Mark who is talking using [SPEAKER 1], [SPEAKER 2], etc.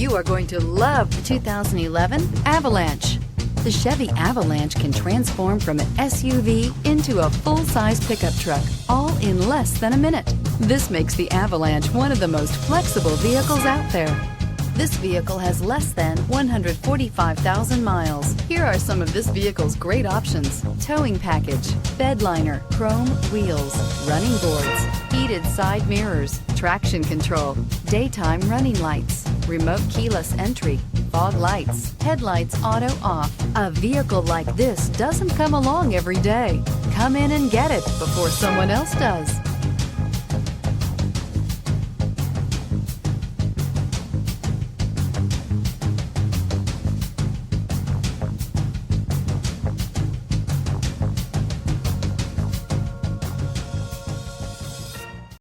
[SPEAKER 1] You are going to love the 2011 Avalanche. The Chevy Avalanche can transform from an SUV into a full-size pickup truck, all in less than a minute. This makes the Avalanche one of the most flexible vehicles out there. This vehicle has less than 145,000 miles. Here are some of this vehicle's great options: towing package, bed liner, chrome wheels, running boards, heated side mirrors, traction control, daytime running lights, remote keyless entry, fog lights, headlights auto off. A vehicle like this doesn't come along every day. Come in and get it before someone else does.